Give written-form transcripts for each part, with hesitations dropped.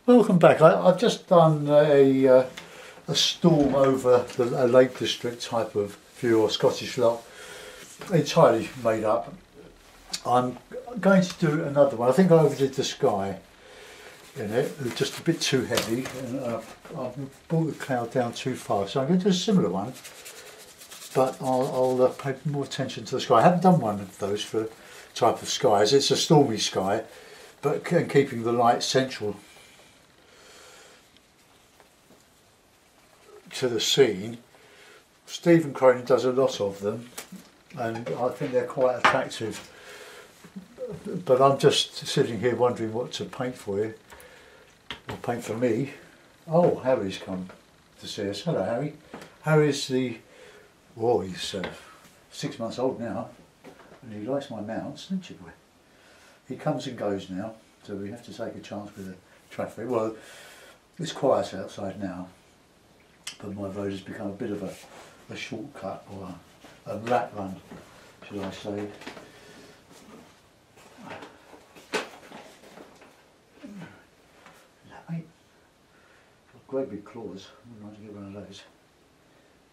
Welcome back. I've just done a storm over a Lake District type of view, or Scottish loch, entirely made up. I'm going to do another one. I think I overdid the sky in it. It was just a bit too heavy, and I've brought the cloud down too far. So I'm going to do a similar one, but I'll pay more attention to the sky. I haven't done one of those for type of skies. It's a stormy sky, but keeping the light central to the scene. Stephen Cronin does a lot of them, and I think they're quite attractive. But I'm just sitting here wondering what to paint for you, or paint for me. Oh, Harry's come to see us. Hello, Harry. Harry's he's 6 months old now, and he likes my mounts, doesn't you, boy? He comes and goes now, so we have to take a chance with the traffic. Well, it's quiet outside now, but my road has become a bit of a shortcut, or a rat run, should I say. Mate, got great big claws. I wouldn't like to get one of those.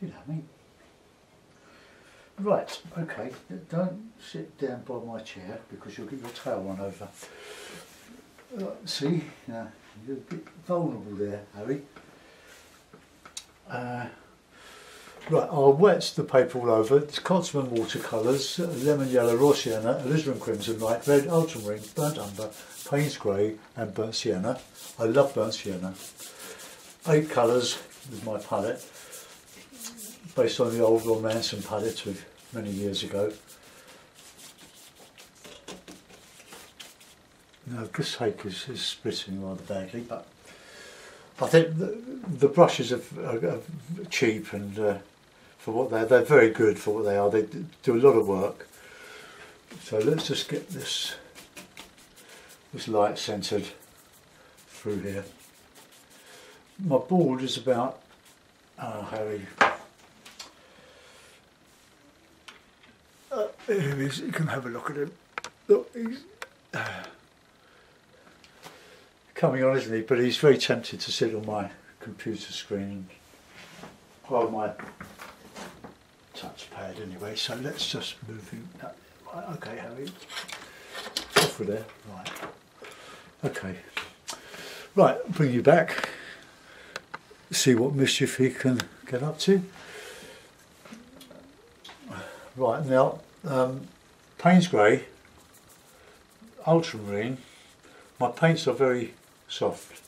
You know me. Right, okay, don't sit down by my chair because you'll get your tail run over. See, you're a bit vulnerable there, Harry. Right, I'll wet the paper all over. It's Scotsman watercolours, lemon yellow, raw sienna, alizarin crimson, light red, ultramarine, burnt umber, Payne's grey and burnt sienna. I love burnt sienna. 8 colours with my palette, based on the old Romanson palette of many years ago. Now this hake is splitting rather badly, but I think the brushes are cheap, and for what they're very good for what they are. They do a lot of work. So let's just get this light centred through here. My board is about, Harry, here he is. You can have a look at him. Look, he's coming on, isn't he? But he's very tempted to sit on my computer screen, well, my touchpad anyway. So let's just move him. Right, okay, Harry, off with there. Right, okay, right. Bring you back. See what mischief he can get up to. Right, now Payne's grey, ultramarine. My paints are very soft.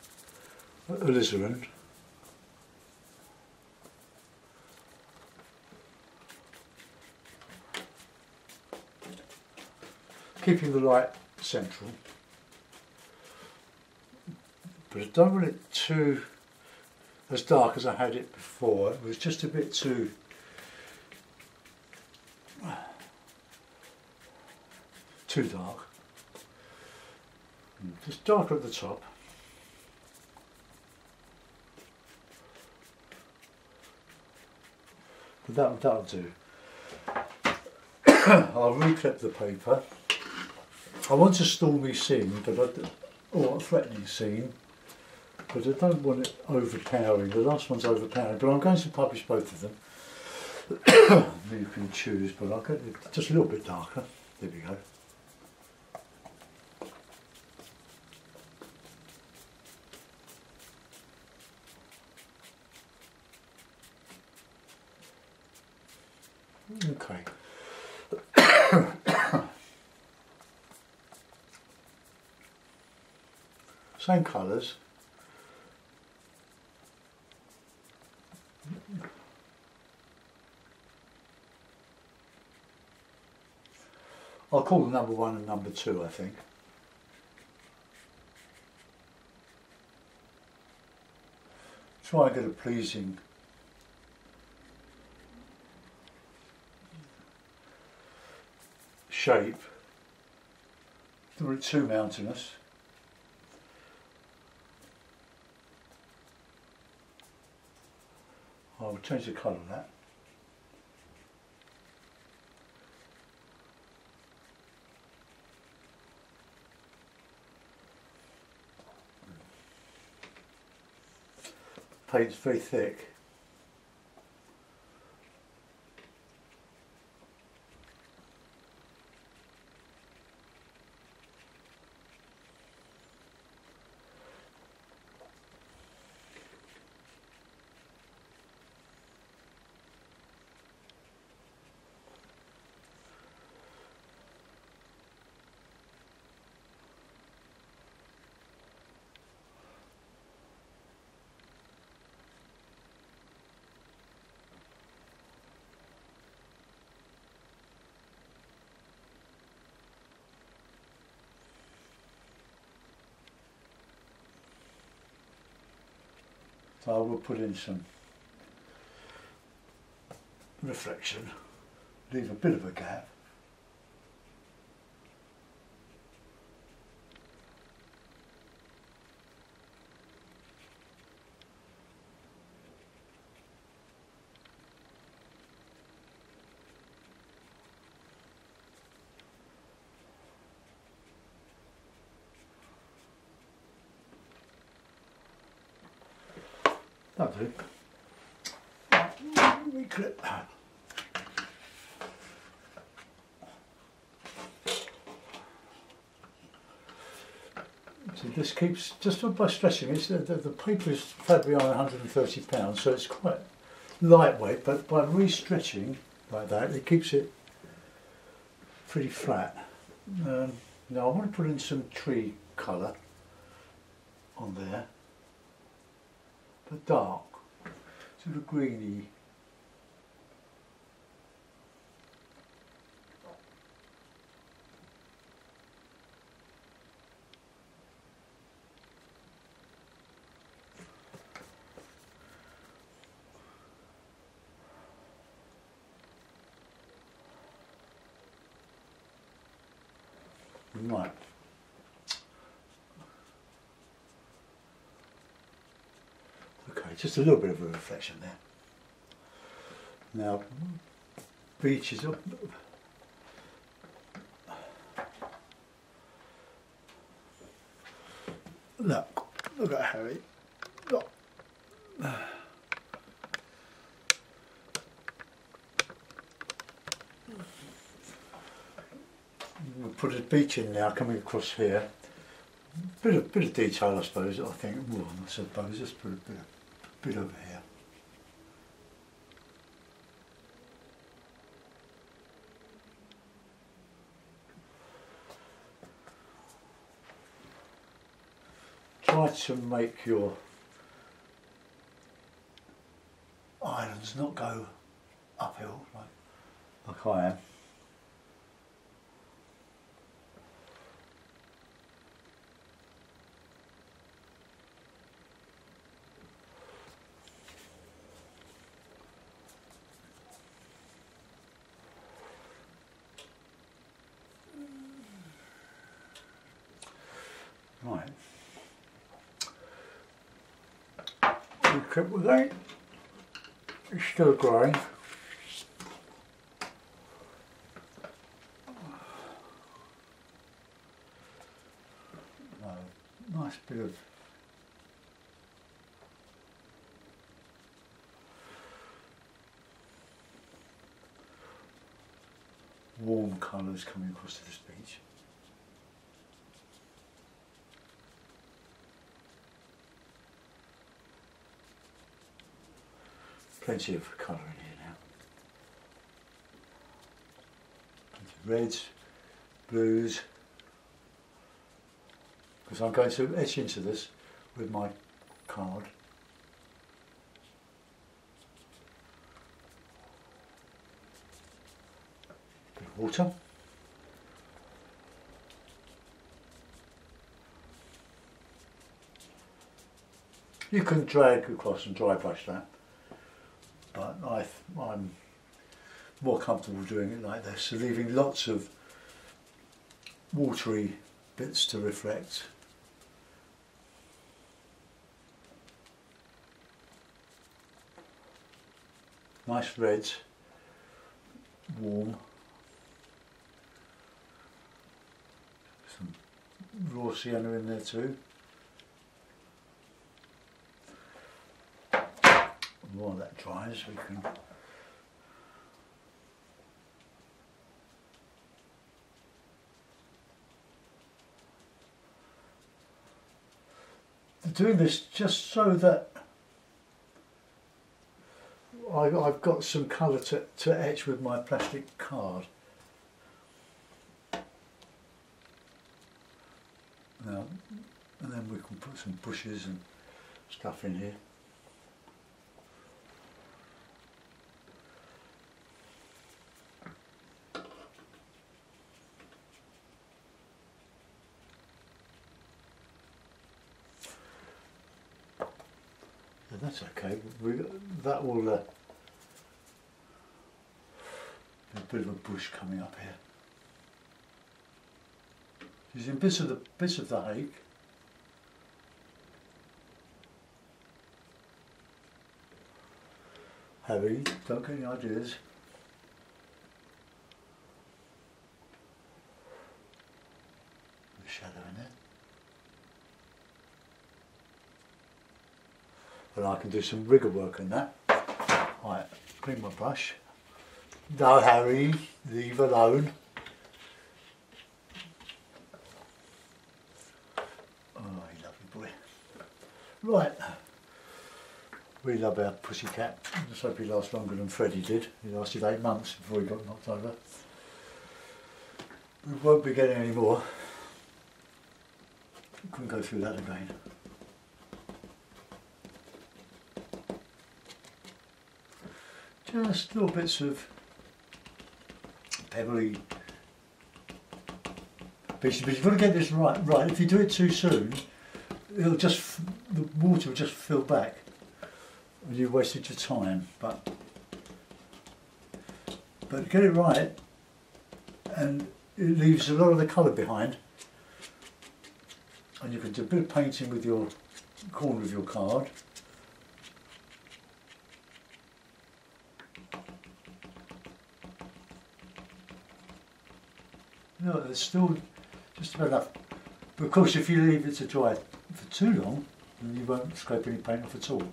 Alizarin. Keeping the light central, but I don't want it too as dark as I had it before. It was just a bit too dark. Just darker at the top. But that'll do. I'll reclip the paper. I want a stormy scene, or a threatening scene, but I don't want it overpowering. The last one's overpowering, but I'm going to publish both of them. You can choose, but I'll get it just a little bit darker. There we go. Okay. Same colours. I'll call them number 1 and number 2, I think. Try and get a pleasing shape. Don't want it too mountainous. I'll change the colour of that. paint's very thick. So I will put in some reflection, leave a bit of a gap. That'll do. Let me clip that. See, this keeps, just by stretching it, the paper is Fabriano £130, so it's quite lightweight, but by re-stretching like that, it keeps it pretty flat. Now I want to put in some tree colour on there, but dark, sort of greeny. Right. Okay, just a little bit of a reflection there. Now, beach is up. Look at Harry. Look. We'll put a beach in now, coming across here. Bit of detail, I suppose. I think. Well, I suppose just put a bit over here. Try to make your islands not go uphill like I am. Right. Keep with that. It's still growing. Nice bit of warm colours coming across to this beach. Plenty of colour in here now. Plenty of reds, blues. Because I'm going to etch into this with my card. Bit of water. You can drag across and dry brush that. But I'm more comfortable doing it like this, so leaving lots of watery bits to reflect. Nice reds, warm, some raw sienna in there too. while that dries, we can. Doing this just so that I've got some colour to etch with my plastic card. Now, and then we can put some bushes and stuff in here. Yeah, that's okay. That will a bit of a bush coming up here. Using bits of the hake. Harry, don't get any ideas. The shadow in there. And I can do some rigger work on that. Right, clean my brush. No, Harry, leave alone. Oh, you lovely boy. Right. We love our pussycat. Let's hope he lasts longer than Freddie did. He lasted 8 months before he got knocked over. We won't be getting any more. We couldn't go through that again. Just little bits of pebbly pieces, but you've got to get this right. Right, if you do it too soon, it'll just the water will just fill back, and you've wasted your time. But get it right, and it leaves a lot of the colour behind, and you can do a bit of painting with your corner of your card. No, there's still just about enough. But of course, if you leave it to dry for too long, then you won't scrape any paint off at all.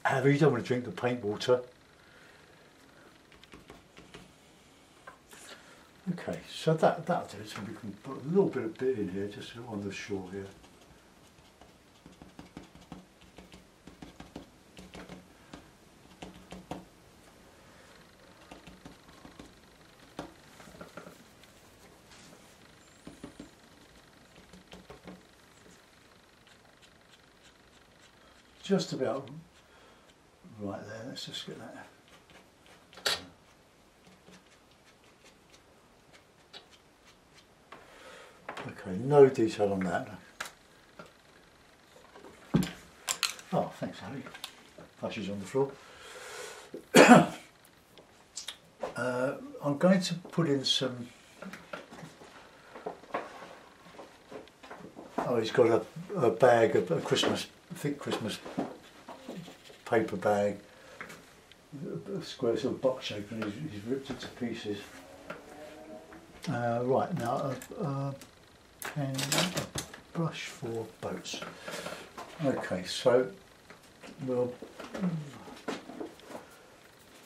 However, you don't want to drink the paint water. Okay, so that'll do it. So we can put a little bit of bit in here, just on the shore here. Just about right there. Let's just get that. Okay, no detail on that. Oh, thanks, Harry. Flashes on the floor. I'm going to put in some. Oh, he's got a bag, a Christmas, thick Christmas paper bag, a square sort of box shape, and he's ripped it to pieces. Right, now pen, a brush for boats. Okay, so we'll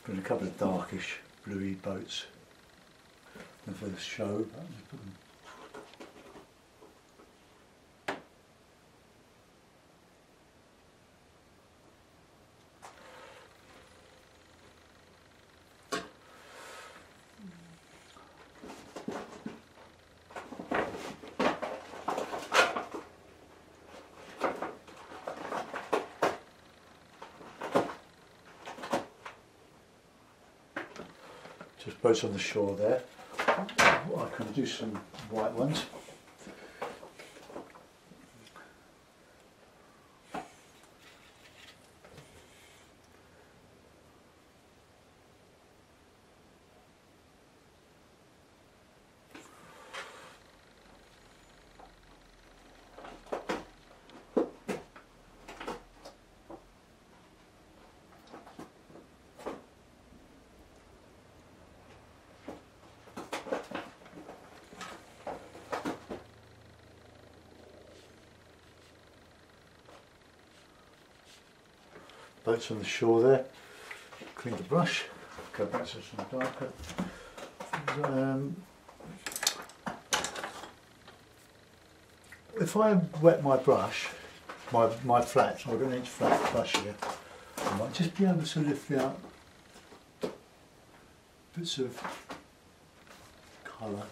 put a couple of darkish bluey boats for the show. Just boats on the shore there. I can do some white ones. boats on the shore there. Clean the brush, go back to some darker. If I wet my brush, my flat, I've got an inch flat brush here, I might just be able to lift out bits of colour.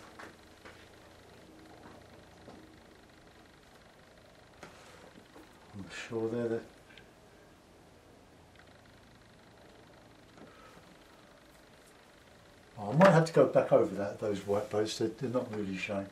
I'm sure they're the I might have to go back over those white boats, they're not really showing.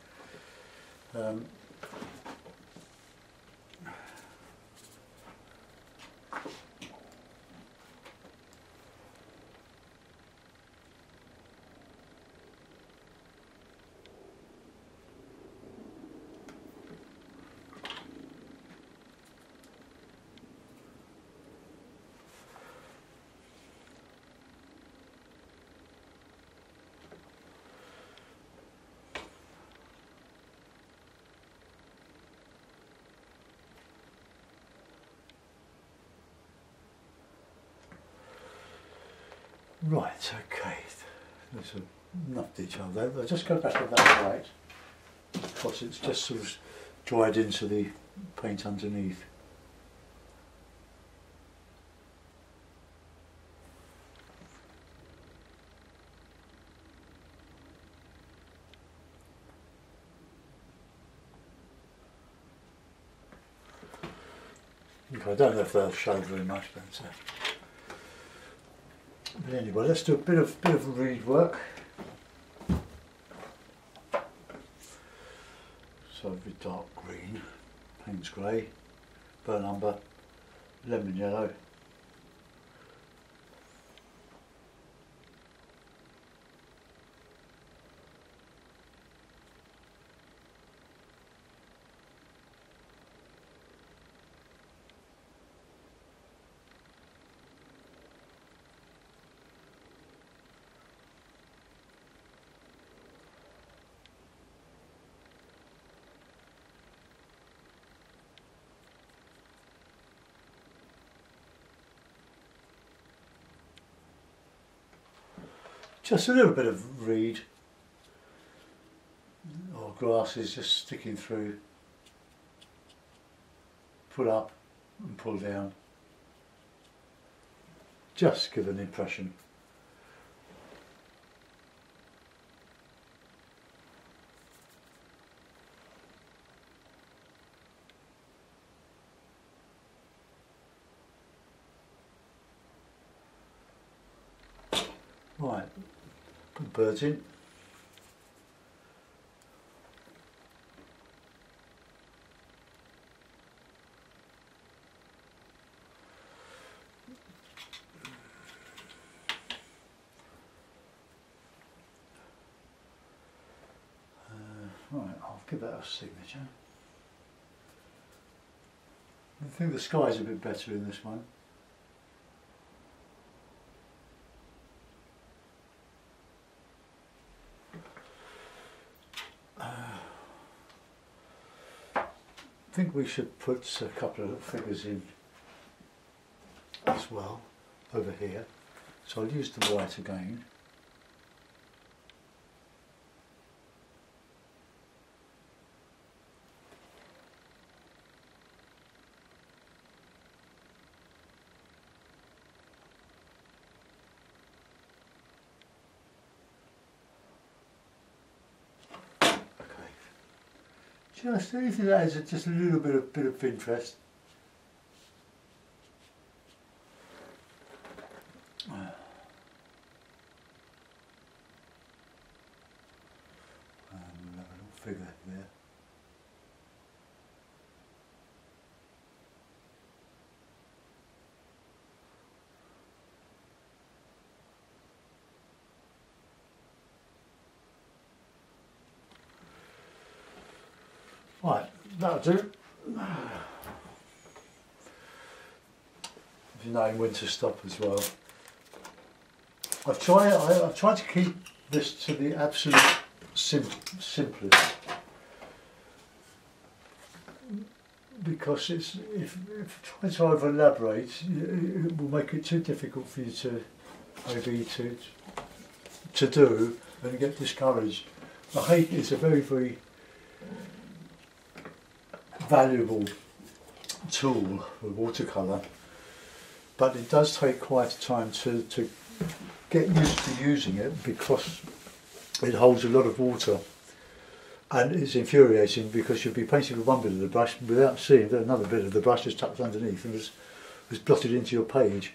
Right, okay, there's enough detail there. I'll just go back on that white because it's just sort of dried into the paint underneath. Okay, I don't know if they'll show very much, but anyway, let's do a bit of reed work. So with dark green, Payne's grey, burnt umber, lemon yellow. Just a little bit of reed or grasses just sticking through, pull up and pull down, just give an impression. Right, put birds in. Right, I'll give that a signature. I think the sky's a bit better in this one. I think we should put a couple of figures in as well over here. So I'll use the white again. Just anything that has just a little bit of interest. And we'll have a little figure there. Right, that'll do. If you know, in winter stop as well. I've tried to keep this to the absolute simplest. because if trying to over elaborate, it will make it too difficult for you to maybe to do and get discouraged. I hate it's a very, very valuable tool with watercolour, but it does take quite a time to get used to using it because it holds a lot of water, and it's infuriating because you'll be painting with one bit of the brush without seeing that another bit of the brush is tucked underneath and was blotted into your page.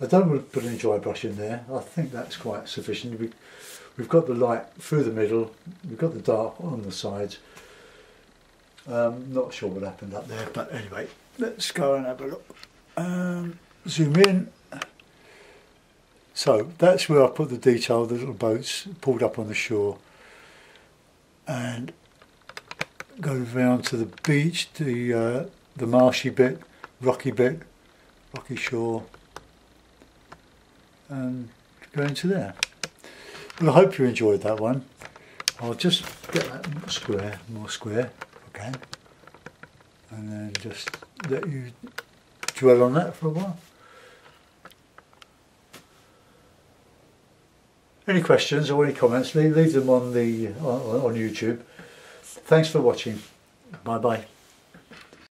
I don't want to put any dry brush in there. I think that's quite sufficient. We've got the light through the middle, we've got the dark on the sides. Not sure what happened up there, but anyway, let's go and have a look. Zoom in. So that's where I put the detail, the little boats pulled up on the shore, and go round to the beach, the marshy bit, rocky shore, and go into there. Well, I hope you enjoyed that one. I'll just get that more square if I can, and then just let you dwell on that for a while. Any questions or any comments, leave them on YouTube. Thanks for watching. Bye bye.